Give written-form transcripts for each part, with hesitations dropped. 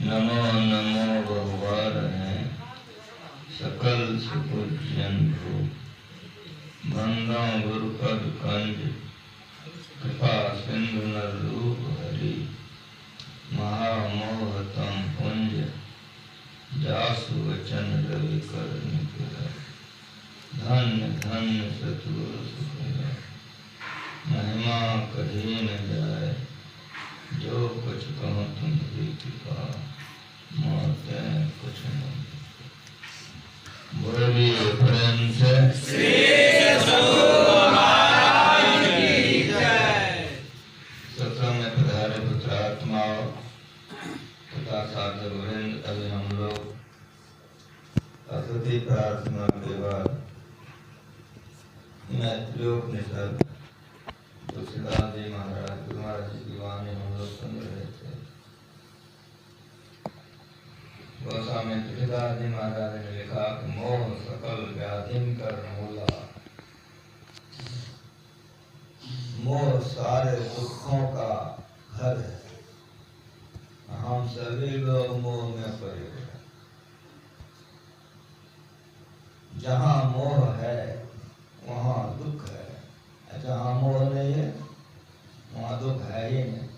नमो नमो बहुवार हैं सकल सुपुजन को बंदा गुरुपद कंज कृपा सिंधु नर रूप हरि महामोहतम पुंज जासु वचन रवि कर निकला धन्य धन्य सतगुरु सुखला महिमा कही न जाए जो कुछ कहो तुम्हारी कृपा मोते कुछ न बोलिए प्रेम से श्री सद्गुरु महाराज की जय। सत्संग में पधारे पुत्रात्माओं तथा साधु वृंद, अभी हम लोग अतिथि प्रार्थना के बाद मैत्रियोपनिषद तुलसीदास जी महाराज जी की वाणी हम लोग सुन रहे थे। गोस्वामी तुलसीदास जी महाराज ने लिखा कि मोह सकल व्याधिन कर मूला, मोह सारे दुखों का घर है। हम सभी लोग मोह में पड़े हुए हैं। जहाँ मोह है वहाँ दुख है, जहाँ मोह नहीं है वहाँ दुख है ही नहीं।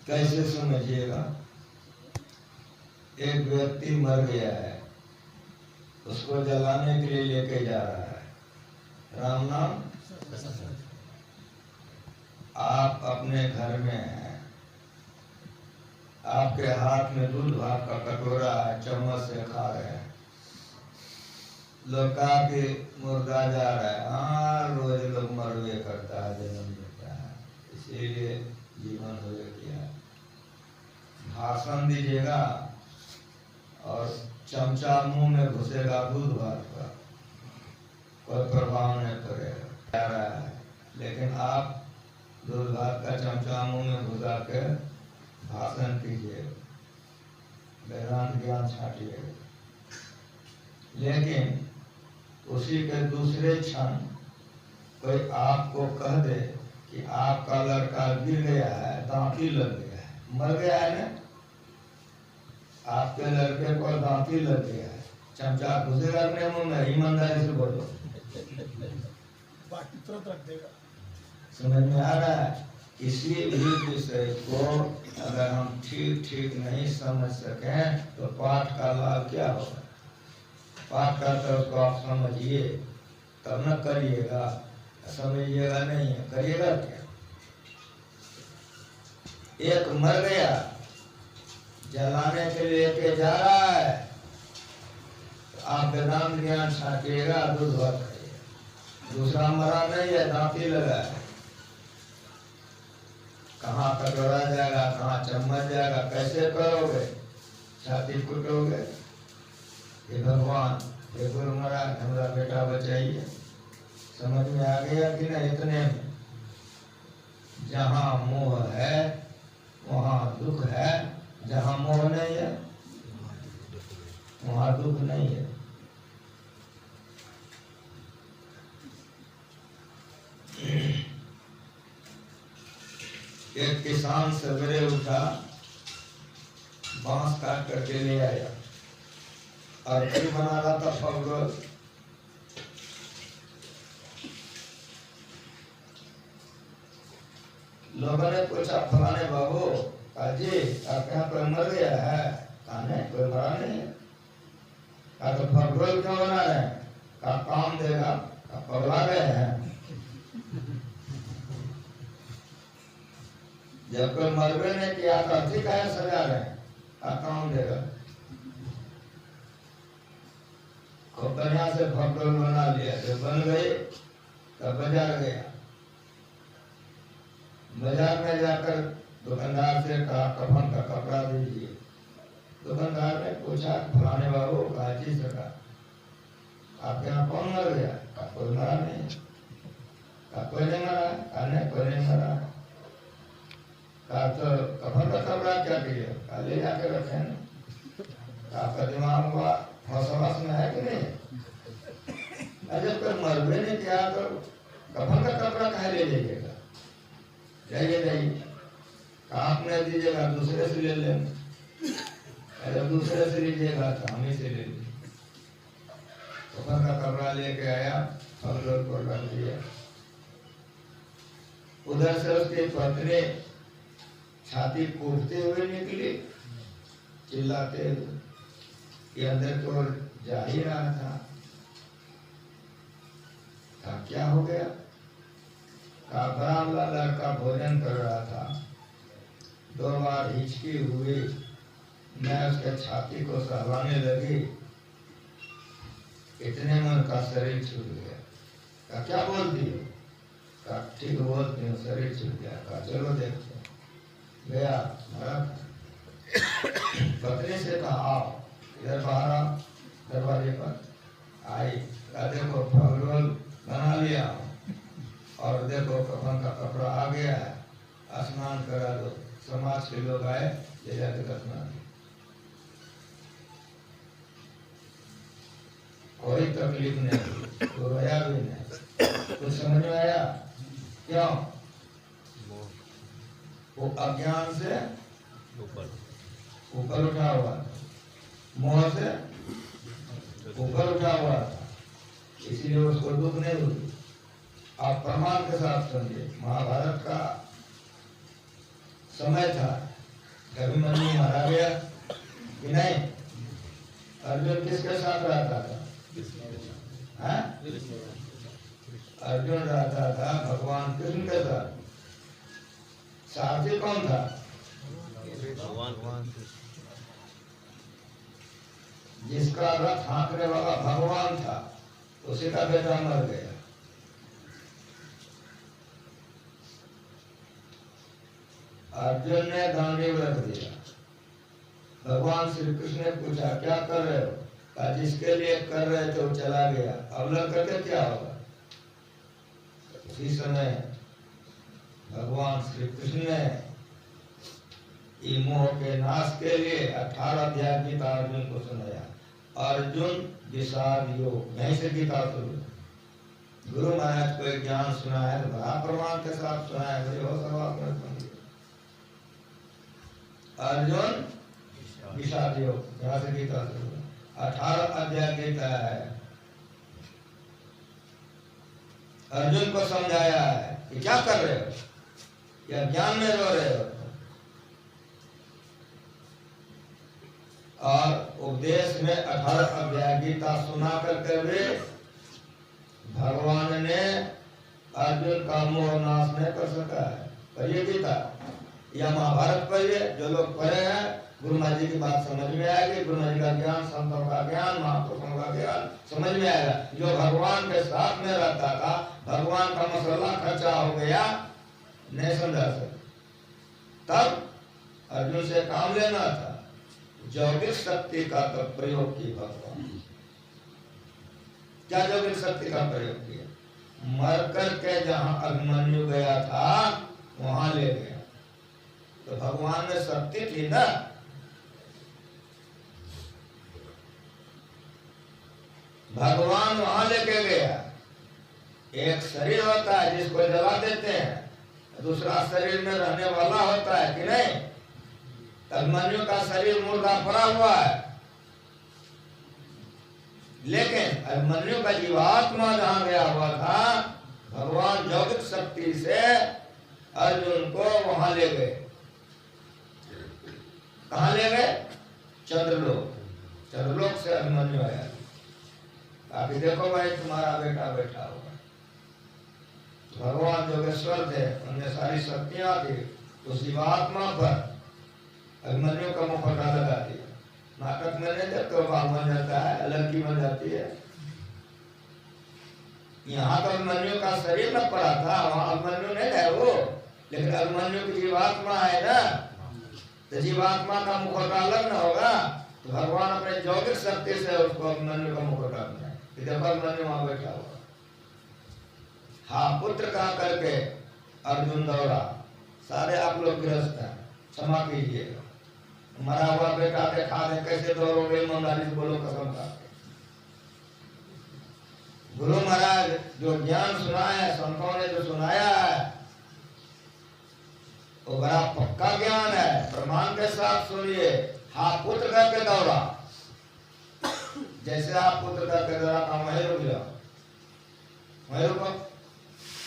कैसे समझिएगा, एक व्यक्ति मर गया है, उसको जलाने के लिए लेके जा रहा है, राम नाम। आप अपने घर में हैं, आपके हाथ में दूध भात का कटोरा है, चम्मच से खा रहे हैं। लोग कहा कि मुर्दा जा रहा है, हाँ रोज लोग मरवे करता है, जन्म लेता है, इसीलिए जीवन हो गया। भाषण दीजिएगा और चमचा मुंह में घुसेगा दूध भात का, कोई प्रभाव नहीं पड़ेगा, जा रहा है। लेकिन आप दूध भात का चमचा मुंह में घुसा के भाषण कीजिए, वेदांत ज्ञान छाटिए। लेकिन उसी के दूसरे क्षण कोई आपको कह दे कि आपका लड़का गिर गया है, दांती लग गया है, मर गया है ना, आपके लड़के को दांती लग गया है, चमचा घुसेगा अपने मुंह में, ईमानदारी से बोलो, बाकी तुरंत रख देगा। समझ में आ रहा है? किसी भी विषय को अगर हम ठीक ठीक नहीं समझ सकें तो पाठ का लाभ क्या होगा? पाठ करते उसको आप समझिए तब न करिएगा, समझिएगा नहीं है करिएगा क्या? एक मर गया, जलाने के लिए लेके जा रहा है, तो आप वेदांत ज्ञान छाटिएगा, दूध भात खाइएगा। दूसरा मरा नहीं है, दांती लगा है, कहाँ कटोरा जाएगा, कहाँ चम्मच जाएगा, कैसे करोगे? छाती कुटोगे? हे भगवान, हे गुरु महाराज, हमारा बेटा बचाइए। समझ में आ गया कि नहीं? इतने में जहाँ मोह है वहाँ दुख है, जहाँ मोह नहीं है वहाँ दुख नहीं है। एक किसान सवेरे उठा, बांस काट करके ले आया और फिर बना रहा था फल। लोगों ने पूछा, फलाने बाबू काजी आपके यहाँ कोई मर गया है? कहा नहीं, कोई मरा नहीं है। कहा तो फल क्यों बना रहे हैं? कहा काम देगा। कहा पगला गए हैं? जब कोई मरबे नहीं किया तो ठीक है सजा रहे हैं, काम देगा। खूब बढ़िया से भगवान बना लिया, जब बन गई तब बाजार गया। बाजार में जाकर दुकानदार से कहा कफन का कपड़ा दीजिए। दुकानदार ने पूछा, फलाने बाबू काजी सका आपके यहाँ कौन मर गया? कहा कोई मरा नहीं। कहा कोई नहीं मरा? कहा नहीं कोई नहीं मरा। कहा तो कफन का कपड़ा क्या किया? कहा ले जाके रखे ना। आपका दिमाग हुआ हौसलास में है कि नहीं? जब कोई मरबे नहीं किया तो कफन का कपड़ा कहाँ ले जाइएगा? जाइए जाइए, काम नहीं दीजिएगा दूसरे से ले लेंगे, अगर दूसरे से लीजिएगा तो हम ही से ले लीजिए। कफन का कपड़ा लेके आया, हम लोग को रख दिया। उधर से उसकी पत्नी छाती कूटते हुए निकली, चिल्लाते हुए, ये अंदर की ओर जा ही रहा था। क्या हो गया? ब्राह्मण लड़का भोजन कर रहा था, 2 बार हिचकी हुई, मैं उसके छाती को सहलाने लगी, इतने में उनका शरीर छूट गया। कहा क्या बोलती हो? कहा ठीक बोलती हूँ, शरीर छूट गया। कहा चलो देखते हैं। गया मरा। पत्नी से कहा आओ इधर बाहर आओ, दरवाजे पर आई। कहा देखो फगरोल बना लिया और देखो कफन का कपड़ा आ गया है, स्नान करा दो। समाज के लोग आए, ले जाके स्नान। कोई तकलीफ नहीं, तो रोया भी नहीं। कुछ समझ में आया? क्यों? वो अज्ञान से ऊपर उठा हुआ, मोह से ऊपर उठा हुआ था, इसीलिए उसको दुख नहीं हुई। आप प्रमाण के साथ समझे, महाभारत का समय था, अभिमन्यु मारा गया कि नहीं? अर्जुन किसके साथ रहता था? अर्जुन रहता था भगवान कृष्ण के साथ। सारथी कौन था? भगवान। जिसका रथ हाँकने वाला भगवान था, उसी का बेटा मर गया। अर्जुन ने गांडीव रख दिया। भगवान श्री कृष्ण ने पूछा क्या कर रहे हो? कहा जिसके लिए कर रहे थे वो चला गया, अब लग करके क्या होगा? उसी समय भगवान श्री कृष्ण ने मोह के नाश के लिए 18 अध्याय गीता अर्जुन को सुनाया। अर्जुन विषाद योग, यहीं से गीता शुरू। गुरु महाराज को एक ज्ञान सुनाया तो बड़ा प्रमाण के साथ सुनाया। अर्जुन विषाद योग, यहाँ से गीता शुरू। 18 अध्याय गीता है। अर्जुन को समझाया है कि क्या कर रहे हो, या ज्ञान में रो रहे हो। और उपदेश में 18 अध्याय गीता सुना करके वे भगवान ने अर्जुन का मोह नाश नहीं कर सका है। पढ़िए गीता या महाभारत पढ़िए, जो लोग पढ़े हैं गुरु महाराज जी की बात समझ में आएगी। गुरु महाराज जी का ज्ञान, संतों का ज्ञान, महापुरुषों का ज्ञान समझ में आएगा। जो भगवान के साथ में रहता था, भगवान का मसला खर्चा हो गया, नहीं समझा सकते। तब अर्जुन से काम लेना था, जौगिक शक्ति का तो प्रयोग की भगवान। क्या जौगिक शक्ति का प्रयोग किया? मरकर के जहां अभिमन्यु गया था वहां ले गया। तो भगवान में शक्ति थी ना। भगवान वहां लेके गया। एक शरीर होता है जिसको जला देते हैं, दूसरा शरीर में रहने वाला होता है कि नहीं? अभिमन्यु का शरीर मुर्दा पड़ा हुआ है, लेकिन अभिमन्यु का जीवात्मा जहां गया हुआ था, भगवान जौगिक शक्ति से अर्जुन को वहां ले गए। कहां ले गए? चंद्रलोक। चंद्रलोक से अभिमन्यु आया। अभी देखो भाई तुम्हारा बेटा बैठा हुआ। भगवान जोगेश्वर थे, उनमें सारी शक्तियां थी। उस जीवात्मा पर अभिमन्यु का मुखौटा लगा दिया। नाटक में नहीं देखते बाल बन जाता है, लड़की बन जाती है। यहाँ तो अभिमन्यु का शरीर में पड़ा था, वहां अभिमन्यु नहीं है वो, लेकिन अभिमन्यु की जीवात्मा है ना, तो जीवात्मा का मुखौटा अलग न होगा। तो भगवान अपने जौगिक शक्ति से उसको अभिमन्यु का मुखौटा बनाया। देखो अभिमन्यु वहां बैठा हुआ। हाँ, पुत्र कहा करके अर्जुन दौड़ा। सारे आप लोग गृहस्थ हैं, क्षमा कीजिएगा। मरा हुआ बेटा देखा दे, कैसे दौड़ोगे? ईमानदारी से बोलो, कसम खा के। गुरु महाराज जो ज्ञान सुनाया है, संतों ने जो सुनाया है, बात सुनिए, हाँ पुत्र करके दौड़ा, जैसे आप पुत्र करके दौड़ा का वहीं रुक जाओ, वहीं रुको।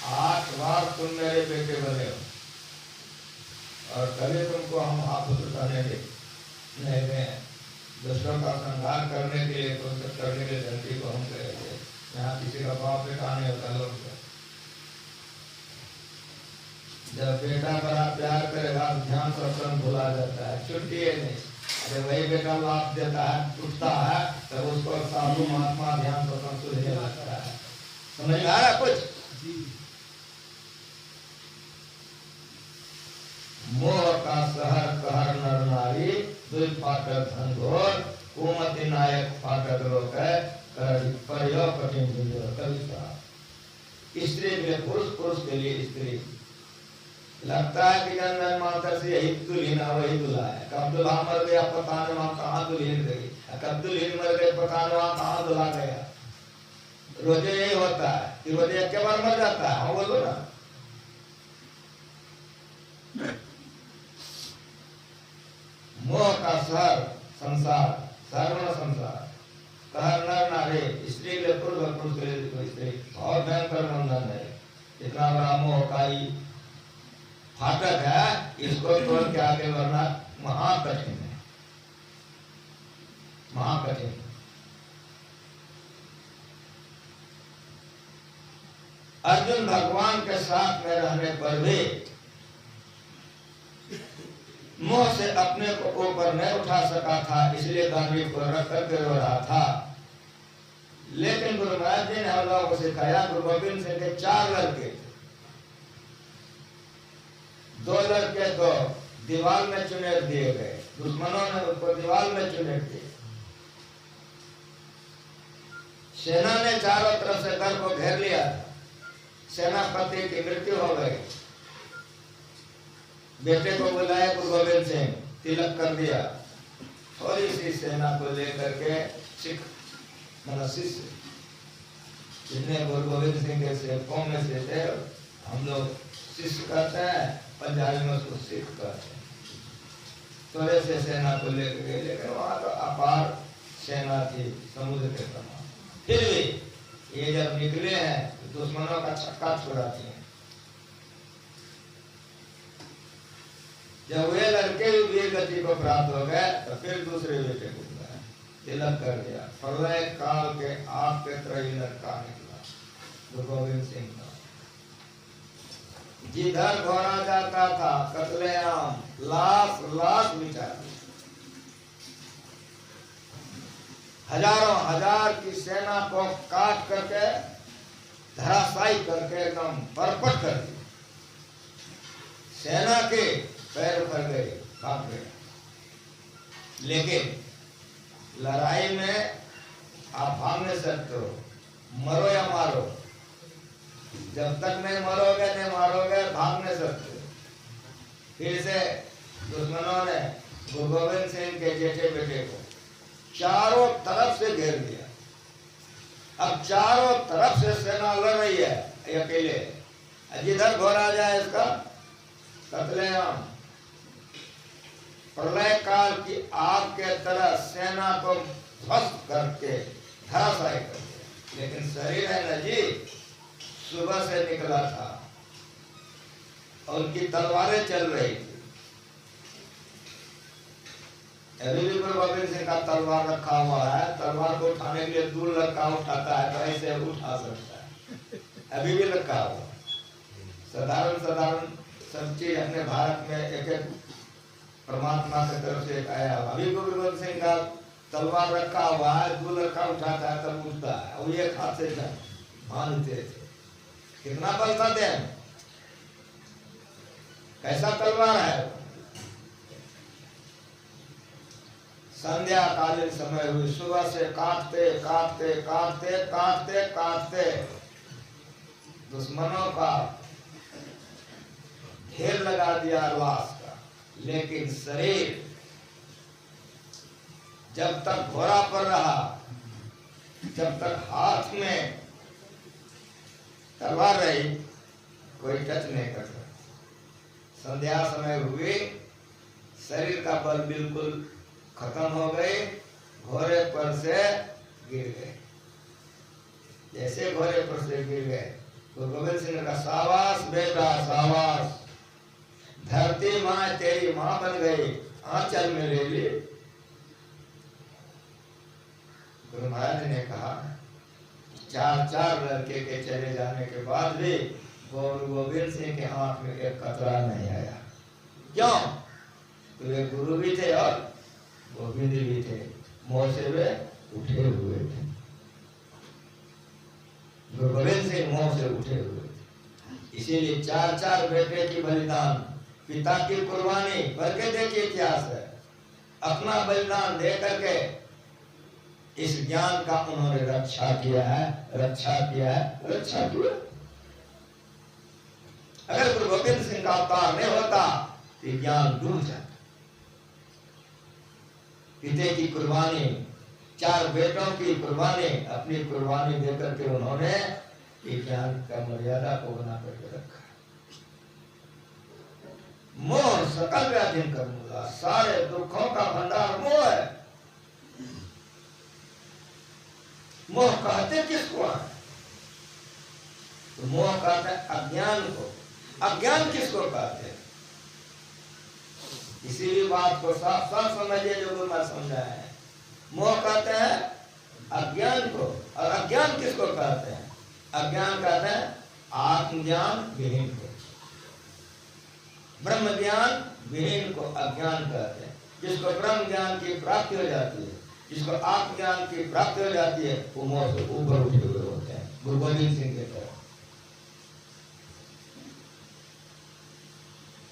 8 बार तुम मेरे बेटे बने हो और कभी तुमको हम पुत्र करने नहीं गए। दुष्टों का संहार करने के लिए, तुमसे करने के लिए धरती को हम कहेंगे। यहाँ किसी का बाप बेटा नहीं होता लोग। जब बेटा बड़ा प्यार करेगा तो ध्यान सब भुला जाता है, छुट्टी है नहीं। अरे वही बेटा लाभ देता है, उठता है, तब उसको साधु महात्मा ध्यान सब सुनने लगता है। समझ में आ रहा कुछ? मोह का शहर कहर नर नारी, दुई फाटक धनघोर, कुमति नायक फाटक रोक है, परियो कठिन कविता। स्त्री के लिए पुरुष, पुरुष के लिए स्त्री। लगता है कि जन्म माता से यही दुल्हन वही दूल्हा है। कब दूल्हा मर गया पता नहीं, वहां कहाँ दुल्हन गई, कब दुल्हन मर गई पता नहीं, वहां कहाँ दूल्हा गया। रोजे यही होता है कि रोजे एक बार मर जाता है। हाँ बोलो ना। मोह का शहर संसार, सर्व संसार, कहर नर नारी, स्त्री के पुरुष, पुरुष के लिए स्त्री। और भयंकर बंधन है, इतना बड़ा मोह का ही फाटक है, इसको तोड़ के आगे बढ़ना महाकठिन है, महाकठिन। अर्जुन भगवान के साथ में रहने पर भी मोह से अपने को ऊपर नहीं उठा सका था, इसलिए गांधी को रख करके रो रहा था। लेकिन गुरु महाराज जी ने हम लोगों को सिखाया, गुरु गोविंद सिंह के 4 लड़के, 2 लड़के तो दीवार में चुनेट दिए गए, दुश्मनों ने उनको दीवार में चुनेट दिए। सेना ने चारों तरफ से घर को घेर लिया, सेनापति की मृत्यु हो गई। बेटे को बुलाया गुरु गोविंद सिंह, तिलक कर दिया। थोड़ी सी सेना को लेकर के सिख शिष्य जितने गुरु गोविंद सिंह के सेवकों में से थे, हम लोग शिष्य कहते हैं, पंजाबी में उसको सिख कहते हैं। थोड़े से सेना को लेकर गए, लेकिन वहां तो अपार सेना थी समुद्र के समान। फिर भी ये जब निकले हैं तो दुश्मनों का छक्का छुड़ाती हैं। जब वे लड़के भी वीर गति को प्राप्त हो गए तो फिर दूसरे बेटे को तिलक कर दिया। प्रलय काल के आग के त्रयी लड़का निकला गुरु गोविंद सिंह का। जिधर घोड़ा जाता था कत्लेआम, लाश लाश मिटा दी। हजारों हजार की सेना को काट करके धराशायी करके एकदम परपट कर दी। सेना के पैर उखड़ गए, कांप गए। लेकिन लड़ाई में आप भाग नहीं सकते हो, मरो या मारो। जब तक नहीं मरोगे नहीं मारोगे, भाग नहीं सकते। फिर से दुश्मनों ने गुरु गोविंद सिंह के जेठे बेटे को चारों तरफ से घेर दिया। अब चारों तरफ से सेना लड़ रही है, अकेले। जिधर घोड़ा जाए इसका कत्लेआम। प्रलय काल की आग के तरह सेना को ध्वस्त करके धराशायी कर दिया। लेकिन शरीर है न जी, सुबह से निकला था और उनकी तलवारें चल रही थी। अभी भी गुरु गोविंद सिंह का तलवार रखा हुआ है। तलवार को उठाने के लिए दूर लड़का उठाता है तो ऐसे उठा सकता है, अभी भी रखा हुआ। साधारण साधारण सब चीज अपने भारत में एक एक परमात्मा की तरफ से आया हुआ। अभी गुरु गोविंद सिंह का तलवार रखा हुआ है, दूर लड़का उठाता है तब उठता है, और ये हाथ से बांधते थे। कितना बल था देन, कैसा तलवार है। संध्या कालीन समय हुई, सुबह से काटते काटते काटते काटते काटते दुश्मनों का ढेर लगा दिया लाश का। लेकिन शरीर जब तक घोड़ा पर रहा, जब तक हाथ में तलवार रही, कोई टच नहीं कर सकता। संध्या समय हुई, शरीर का बल बिल्कुल खत्म हो गई, घोड़े पर से गिर गए। जैसे घोड़े पर से गिर गए तो गोविंद सिंह का शाबाश बेटा शाबाश, धरती माँ तेरी माँ बन गई, आंचल में ले ली। गुरु महाराज ने कहा 4 लड़के के चले जाने के बाद भी गुरु गोविंद सिंह के आंख में एक कतरा नहीं आया। क्यों? तो वे गुरु भी थे और गोविंद भी थे, मोह से वे उठे हुए थे। गुरु गोविंद सिंह मोह से उठे हुए थे, इसीलिए 4 बेटे की बलिदान, पिता की कुर्बानी, बल्कि देखिए इतिहास है, अपना बलिदान दे करके इस ज्ञान का उन्होंने रक्षा किया है, रक्षा किया है, रक्षा किया। अगर गुरु गोविंद सिंह का अवतार नहीं होता तो ज्ञान डूब जाता। पिता की कुर्बानी, 4 बेटों की कुर्बानी, अपनी कुर्बानी देकर के उन्होंने ज्ञान का मर्यादा को बना करके रखा। मोह सकल व्याधि कर मूला, सारे दुखों का भंडार मोह है। मोह कहते किसको है? तो मोह कहते हैं अज्ञान को। अज्ञान किसको कहते हैं? इसीलिए बात को साफ साफ समझिए जो गुरु महाराज समझाया है। मोह कहते हैं अज्ञान को, और अज्ञान किसको कहते हैं? अज्ञान कहते हैं आत्मज्ञान विहीन को, ब्रह्म ज्ञान विहीन को अज्ञान कहते हैं। जिसको ब्रह्म ज्ञान की प्राप्ति हो जाती है, जिसको आत्मज्ञान की प्राप्ति हो जाती है, वो मोह से ऊपर उठे हुए होते हैं, गुरु गोविंद सिंह के तरह।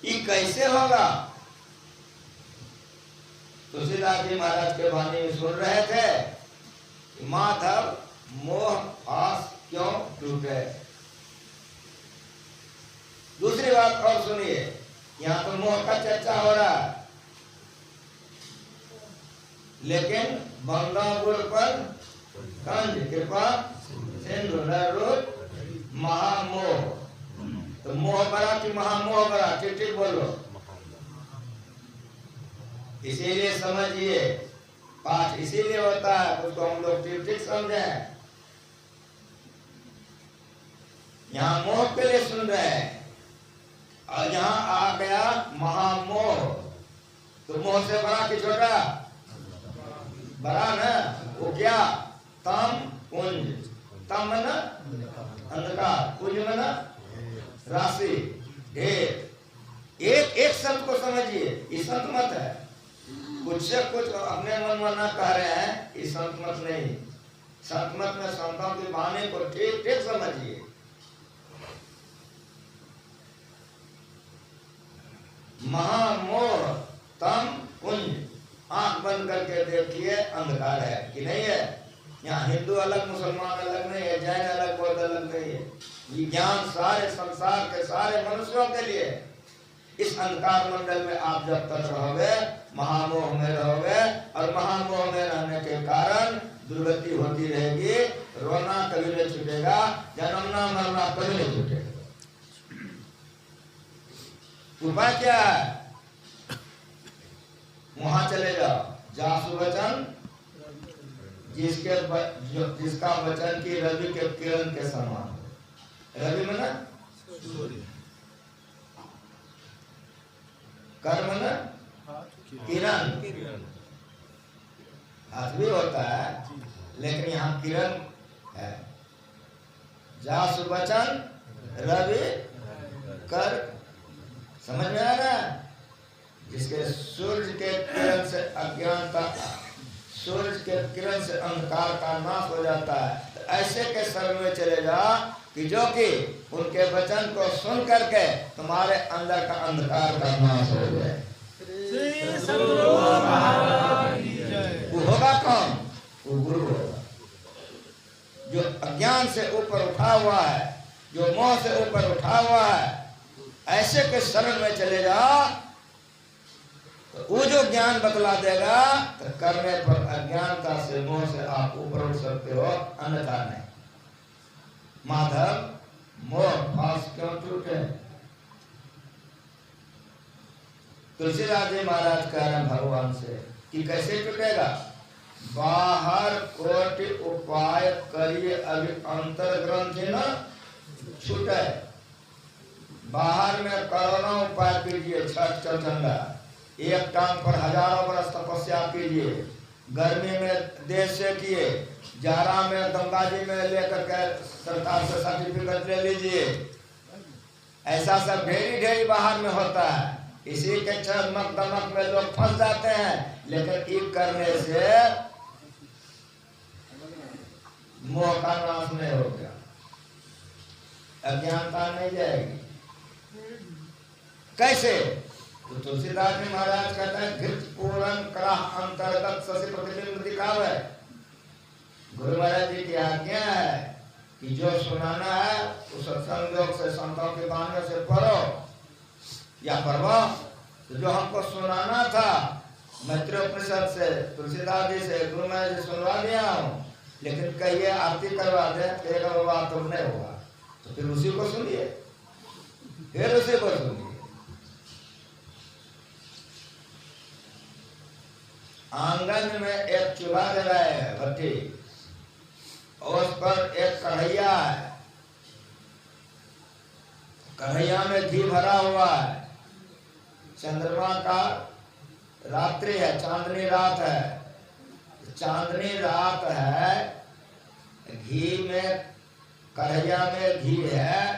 ये कैसे होगा? तुलसीदास जी महाराज के वाणी में सुन रहे थे, माधव मोह आस क्यों टूटे। दूसरी बात और सुनिए, यहाँ तो मोह का चर्चा हो रहा है, लेकिन बंगापुर पर कंज कृपा सिंधु महामोह। तो मोह बड़ा कि महामोह बड़ा? ठीक बोलो। इसीलिए समझिए, पाठ इसीलिए होता है, उसको हम लोग ठीक समझे। यहाँ मोह के लिए सुन रहे हैं, और यहाँ आ गया महामोह। तो मोह से बड़ा कि छोटा? बड़ा ना। वो क्या? तम कुंज, तम न अंधकार, कुंज में न राशि, ढेर। एक संत को समझिए, ये संत मत है, कुछ से कुछ अपने मन में ना कह रहे हैं, ये संत मत नहीं। संत मत में संतों के बहाने को ठीक समझिए। महामोह तम कुंज, आंख बंद करके देखिए, अंधकार है कि नहीं है। यहाँ हिंदू अलग, मुसलमान अलग नहीं है, जैन अलग, बौद्ध अलग नहीं है। ये ज्ञान सारे संसार के सारे मनुष्यों के लिए। इस अंधकार मंडल में आप जब तक रहोगे, महामोह में रहोगे, और महामोह में रहने के कारण दुर्गति होती रहेगी। रोना कभी नहीं छूटेगा, जन्मना मरना कभी नहीं छूटेगा। उपाय क्या है? वहां चले जाओ, जासु वचन, जिसका वचन की रवि के किरण के समान। रवि में ना कर्म न किरण, हाथ भी होता है, लेकिन यहाँ किरण है। जासु वचन रवि कर, समझ में आ रहा है? जिसके सूर्य के किरण से अज्ञानता, सूर्य के किरण से अंधकार का नाश हो जाता है। तो ऐसे के शरण में चले जाओ कि जो कि उनके वचन को सुन करके तुम्हारे अंदर का अंधकार का नाश हो जाए। वो होगा कौन? वो गुरु होगा, जो अज्ञान से ऊपर उठा हुआ है, जो मोह से ऊपर उठा हुआ है। ऐसे के शरण में चले जाओ तो वो जो ज्ञान बतला देगा, तो करने पर अज्ञानता से, मोह से आप ऊपर उठ सकते हो, अन्यथा नहीं। माधव मोह पास क्यों टूटे? तुलसीदास जी महाराज कह रहे हैं भगवान से कि कैसे छूटेगा। बाहर कोटि उपाय करिए अभी अंतर ग्रंथि न छूटे। बाहर में करोड़ों उपाय कीजिए, छठ चौचंदा, एक टांग पर हजारों बरस तपस्या कीजिए, गर्मी में देश से किए, जाड़ा में गंगा जी में लेकर के सरकार से सर्टिफिकेट ले लीजिए। ऐसा सब ढेरी ढेरी बाहर में होता है। इसी के चमक दमक में लोग फंस जाते हैं, लेकिन ईद करने से मोह का नाश नहीं हो गया, अज्ञानता नहीं जाएगी। कैसे? तो तुलसीदास जी महाराज कहते हैं घृत पूरन करा अंतर्गत ससी प्रतिबिंब दिखावे। गुरु महाराज जी की आज्ञा है कि जो सुनाना है उस सत्संग योग से, संतों के बाणियों से पढ़ो या पढ़ो। तो जो हमको सुनाना था मैत्रोपनिषद से, तुलसीदास जी से, गुरु महाराज जी सुनवा दिया हूँ, लेकिन कहिए आरती करवा दे, कहेगा बाबा तो नहीं होगा, तो फिर उसी को सुनिए, फिर उसी को सुनिए। आंगन में एक चूल्हा लगा है भट्टी, और उस पर एक कढ़ैया है, कढ़ैया में घी भरा हुआ है। चंद्रमा का रात्रि है, चांदनी रात है, चांदनी रात है, घी में, कढ़ैया में घी है,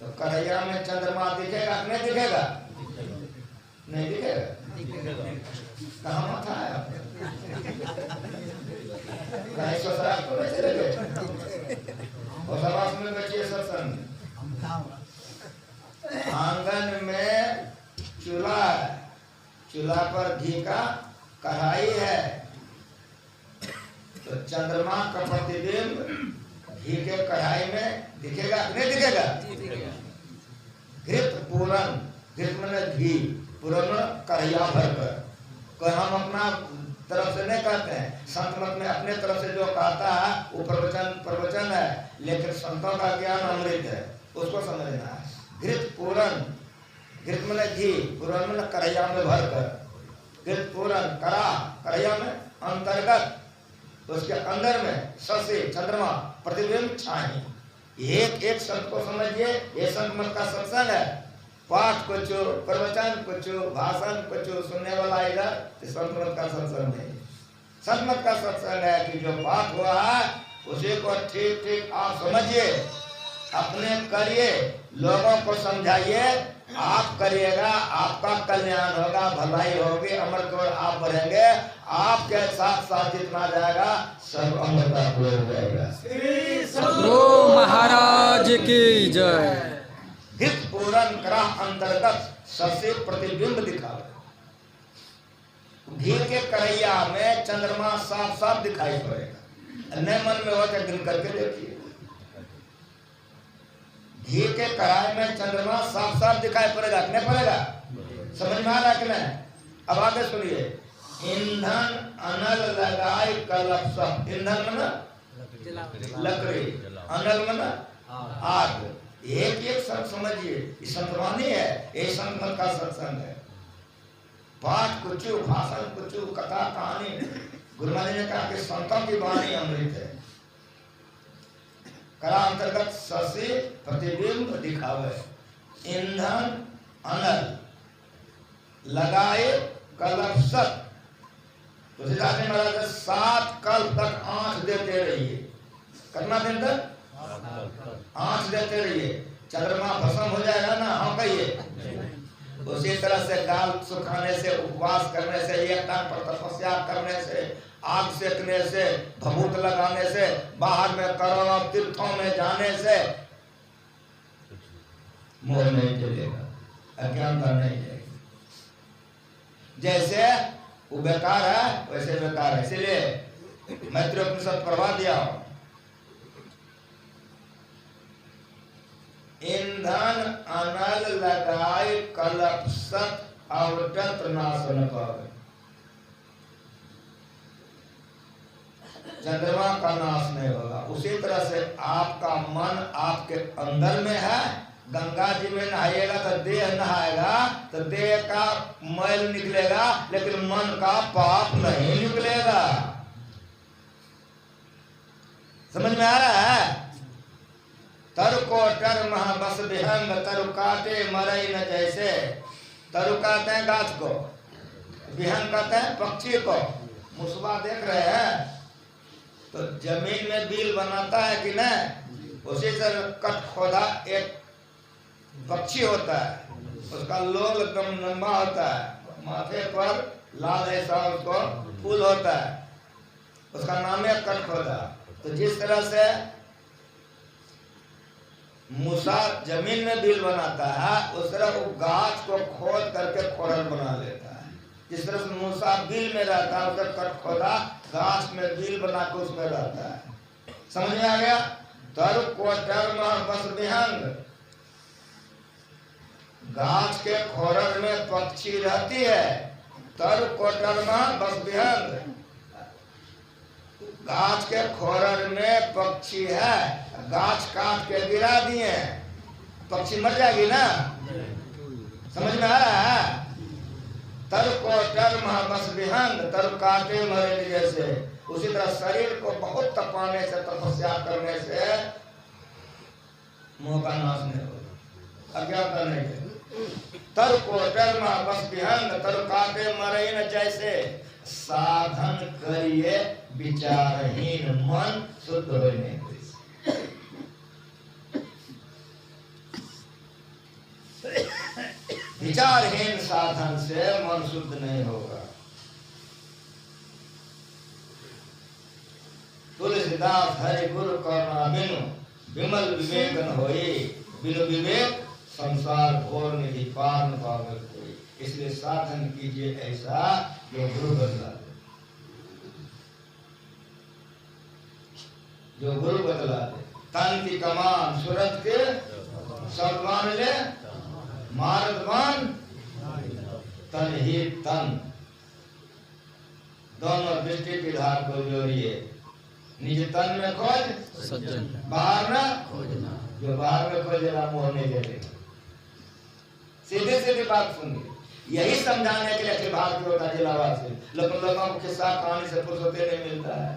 तो कढ़ैया में चंद्रमा दिखेगा नहीं दिखेगा? नहीं दिखेगा। कहाँ माथा है आपने? कहीं ससुराल तो नहीं चले गए? और समाज में बैठिए सत्संग। आंगन में चूल्हा है, चूल्हा पर घी का कढ़ाई है, तो चंद्रमा का प्रतिबिंब घी के कढ़ाई में दिखेगा नहीं दिखेगा? घृत पूरन, घृत माने घी, पूरन कढ़ैया भरकर। कोई हम अपना तरफ से नहीं कहते हैं, संत मत में अपने तरफ से जो कहता है वो प्रवचन है, लेकिन संतों का ज्ञान अमृत है, उसको समझना है। घृत पूरन, घृत माने घी, पूरन माने कढ़ैया में भरकर। घृत पूरन करा, कढ़ैया में अंतर्गत, उसके अंदर में शशि चंद्रमा प्रतिबिंब छाई। एक एक संत को समझिए, ये संत मत का सत्संग है। पाठ कुछ, प्रवचन कुछ, भाषण कुछ, सुनने वाला इधर, संत मत का सत्संग नहीं। संत मत का सत्संग है कि जो पाठ हुआ है उसी को ठीक ठीक आप समझिए, अपने करिए, लोगों को समझाइए। आप करिएगा, आपका कल्याण होगा, भलाई होगी, अमर की ओर आप बढ़ेंगे। आपके साथ साथ जितना जाएगा सब अमरता हो जाएगा। सद्गुरु महाराज की जय। घृत पूरन करा अंतर्गत सबसे प्रतिबिंब दिखावे। घी के कढ़ैया में चंद्रमा साफ साफ दिखाई पड़ेगा। नए मन में हो तो गिन करके देखिए, घी के कढ़ाई में चंद्रमा साफ साफ दिखाई पड़ेगा नहीं पड़ेगा? समझ में आ रहा कि नहीं? अब आगे सुनिए। ईंधन अनल लगाए कलप, ईंधन मना लकड़ी, अनल मना आग। एक एक शब्द समझिए, ये संतवाणी है, ये संत मत का सत्संग है। पाठ कुछ, भाषण कुछ, कथा कहानी, गुरु महाराज ने कहा कि संतों की वाणी अमृत है। कला अंतर्गत शशि प्रतिबिंब दिखावे। ईंधन अनल लगाए कलपसत। तुलसीदास जी महाराज 7 कल्प तक आंच देते रहिए। कितना दिन तक आंच देते रहिए। चंद्रमा भस्म हो जाएगा ना, हाँ कहिए। उसी तरह से गाल सुखाने से, उपवास करने से, एक टांग पर तपस्या करने से, आग सेकने से, भभूत लगाने से, बाहर में करोड़ों तीर्थों में जाने से मोह नहीं चलेगा, अज्ञानता नहीं जाएगी। जैसे वो बेकार है वैसे बेकार है। इसलिए मैत्रोपनिषद पढ़वा दिया। ईंधन अनल लगाए कलपसत आवटंत नाश न पावे। चंद्रमा का नाश नहीं होगा। उसी तरह से आपका मन आपके अंदर में है, गंगा जी में नहाइएगा तो देह नहाएगा, तो देह का मैल निकलेगा, लेकिन मन का पाप नहीं निकलेगा। समझ में आ रहा है? तरु को टर महा बस विहंग, तरु काटे मरई न जैसे। तरु कहते हैं गाछ को, विहंग कहते हैं पक्षी को। मुसवा देख रहे हैं तो जमीन में बिल बनाता है कि नहीं? उसी से कट खोदा एक पक्षी होता है, उसका लोग एकदम लंबा होता है, माथे पर लाल ऐसा उसको फूल होता है, उसका नाम है कट खोदा। तो जिस तरह से मूसा जमीन में बिल बनाता है, उस तरह वो गाछ को खोद करके खोरल बना लेता है। जिस तरह से मूसा बिल में रहता है, उधर कट खोदा गाछ में बिल बना के उसमें रहता है। समझ में आ गया? तरु को टर्म बस विहंग, गाछ के खोरल में पक्षी रहती है। तरु को टर्म बस विहंग, गाछ के खोरल में पक्षी है, गाछ काट के गिरा दिए, पक्षी मर जाएगी ना। समझ में आ रहा है? तरु को टर्म बस विहंग, तरु काटे मरे जैसे। उसी तरह शरीर को बहुत तपाने से, तपस्या करने से मोह का नाश नहीं होगा, अज्ञानता नहीं है। तरु को टर्म बस विहंग, तरु काटे मरे न जैसे। साधन करिए विचारहीन, मन शुद्ध होने। विचारहीन साधन से मन शुद्ध नहीं होगा। तुलसीदास हरि गुरु करुणा बिनु, विमल विवेक न होई। बिनु विवेक संसार घोर निधि पार न पावे कोई। इसलिए साधन कीजिए ऐसा जो गुरु बतला दे, जो गुरु बतला दे। तन की कमान सूरत के सब मान ले, मारदमान तन ही तन। दोनों दृष्टि की धार को जोड़िए। निज तन में खोज सज्जन, बाहर न खोजना। जो बाहर में खोजेगा मोह नहीं देगा। सीधी सीधी बात सुनिए। यही समझाने के लिए अखिल भारतीय होता जिलावासी, लेकिन लोगों को किस्सा कहानी से फुर्सत नहीं मिलता है।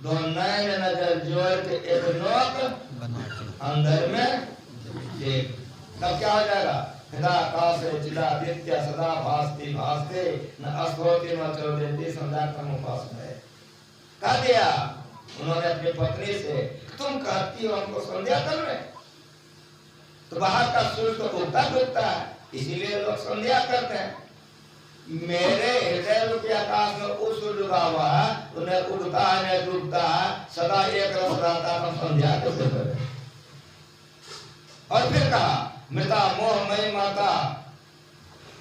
दो नैन नजर जोड़ के एक नोक अंदर में देख, तब क्या हो जाएगा? हृदयाकाश चिदादित्य सदा भासती भासते, न अस्तोति न चौदेती संध्याक्रम उपासना। कह दिया उन्होंने अपनी पत्नी से, तुम कहती हो हमको संध्या कर रहे, तो बाहर का सूर्य तो उगता डूबता है, इसीलिए लोग संध्या करते हैं। मेरे हृदय रूपी आकाश में उस सूर्य डूबा हुआ है, उन्हें उगता है न डूबता है, सदा एक रस रहता है, हम संध्या कैसे करें? और फिर कहा, मृता मोहमयी माता,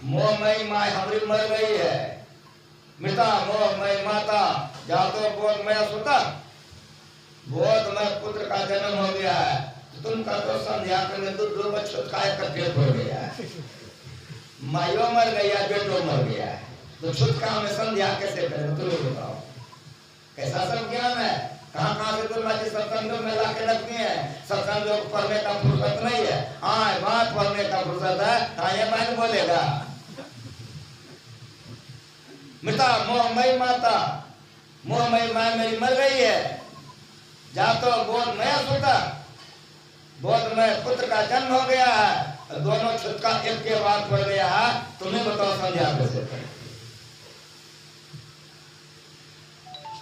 मोहमयी माँ हमारी मर गई है। मृता मोहमयी माता, जातो बोधमय सुता, बोधमय पुत्र का जन्म हो गया है। तुम का तो संध्या करने दो बच्चों का इकट्ठे हो गया है। मायो मर गया, बेटो मर गया है, तो छुटका में संध्या कैसे करें? तुम बताओ, कैसा सब ज्ञान है? कहाँ से तुम आज सत्संग में लाके रखती है? सत्संग पढ़ने का फुर्सत नहीं है। हाँ, बात पढ़ने का फुर्सत है, हाँ ये मैं बोलेगा। मृता मोहमयी माता, मोहमयी माँ मेरी मर गई है। जातो बोधमय सुता, बोधमय पुत्र का जन्म हो गया है। दोनों छुटका एक के बाद पड़ गया है, तुम्हें बताओ संध्या कैसे करें?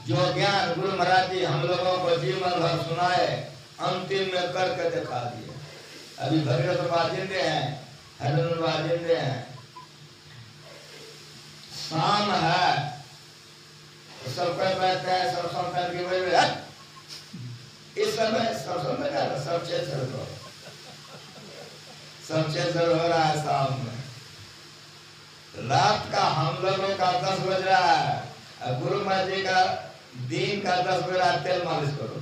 जो ज्ञान गुरु महाराज जी हम लोगों को जीवन भर सुनाए, अंतिम में करके दिखा दिए। अभी भगीरथ वाजिंदे हैं, हरिन वाजिंदे हैं, शाम है, तो सब बैठते हैं, सब संतान की वजह है। इस समय सब सब चेचर हो रहा है। शाम में रात का हम लोगों का 10 बज रहा है, गुरु महाराज जी का दिन का 10 बज रहा है। तेल मालिश करो।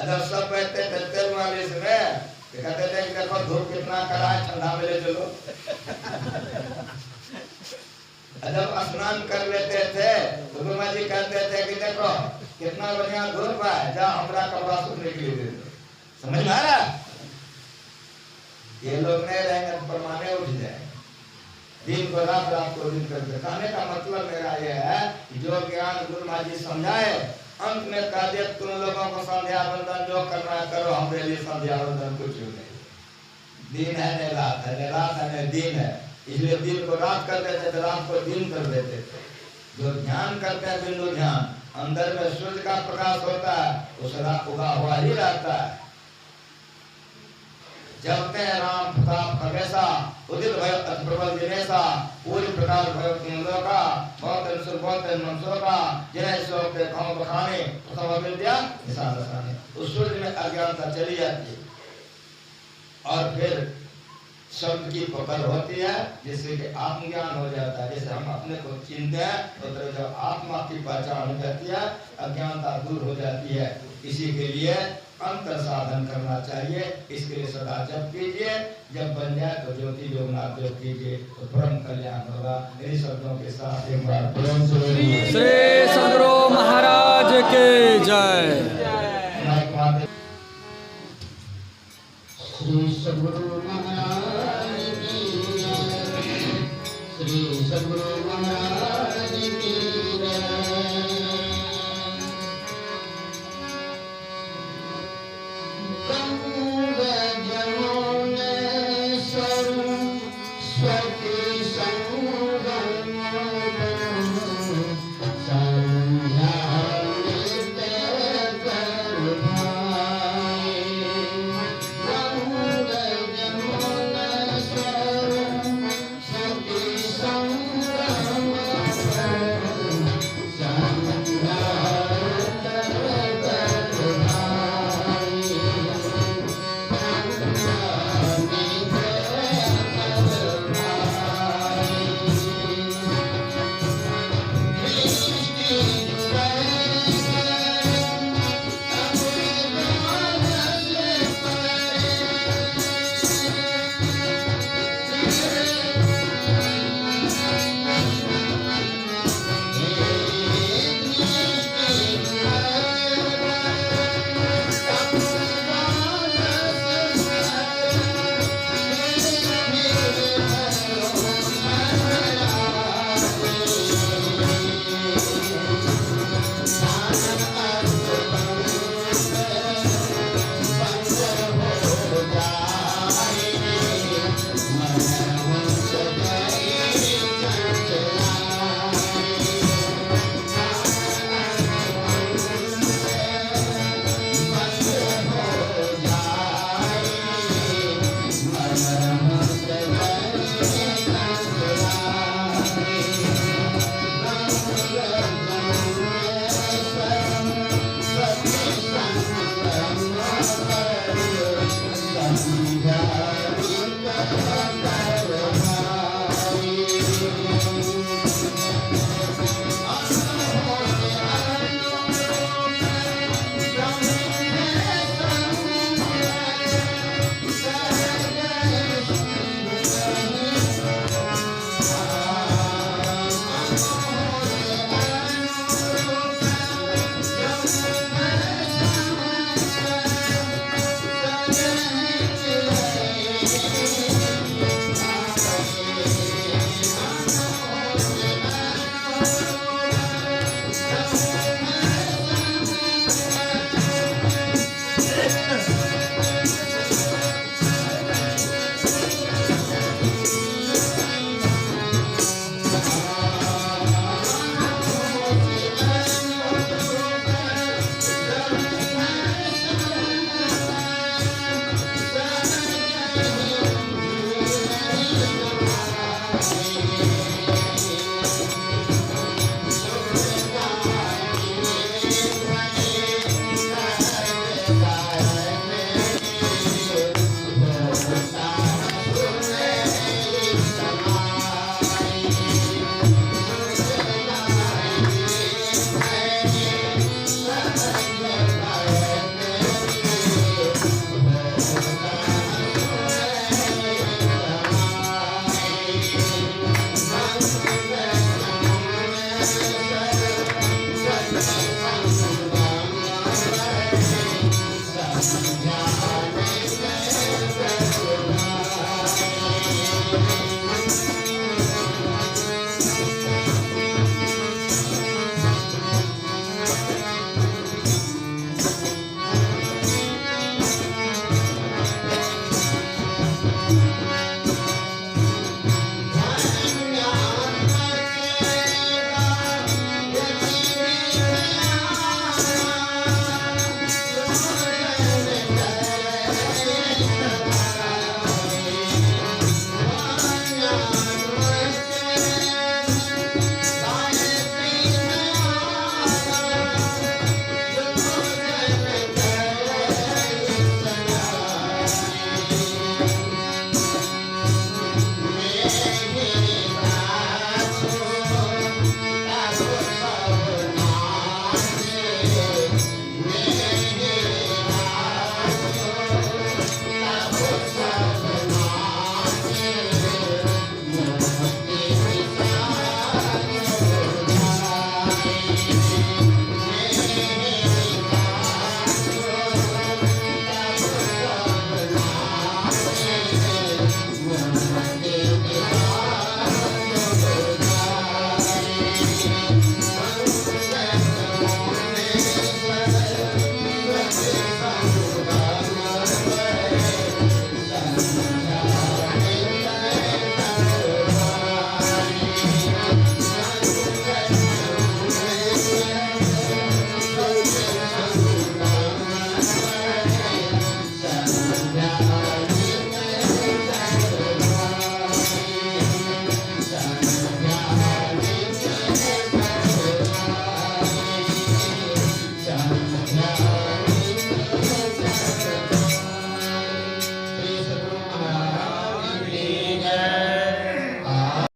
जब सब बैठते थे तेल मालिश में, तो कहते थे कि देखो धूप कितना कड़ा है, ठंडा में ले चलो। जब स्नान कर लेते थे तो गुरु महाराज जी कहते थे कि देखो कितना बढ़िया धूप है, जा हमरा कपड़ा सूखने के लिए दे दो। समझ में आ रहा? ये लोग नहीं रहेंगे तो परमाने उठ जाए, दिन को रात, रात को दिन कर दे। कहने का मतलब मेरा यह है कि जो ज्ञान गुरु महाराज जी समझाए, अंत में कह दिया तुम लोगों को संध्या वंदन जो करना है करो, हमारे लिए संध्या वंदन कुछ नहीं। दिन है न रात है, न रात है न दिन है, इसलिए दिन को रात कर देते थे, रात को दिन कर देते थे। जो ध्यान करते हैं बिंदु ध्यान, अंदर में सूर्य का प्रकाश होता है, उस रात उगा हुआ ही रहता है। जपते हैं राम प्रताप खगेशा, उदित भय अति प्रबल दिनेशा, पूरी प्रकार भय कुंदों का, बहुत अंशुर बहुत मंसों का, जिन्हें शोक के खाओ बखाने, प्रथम अविद्या निशान दसाने। उस सूर्य में अज्ञानता चली जाती है और फिर शब्द की पकड़ होती है, जिससे कि आत्मज्ञान हो जाता है। जैसे हम अपने को चिंते हैं तो जब आत्मा की पहचान हो जाती है, अज्ञानता दूर हो जाती है। इसी के लिए अंतर साधन करना चाहिए। इसके लिए सदा जप कीजिए, जब बन जाए तो ज्योति योगनाथ जप कीजिए तो परम कल्याण होगा। इन शब्दों के साथ एक बार श्री सद्गुरु महाराज की जय। श्री सद्गुरु महाराज की जय। श्री सद्गुरु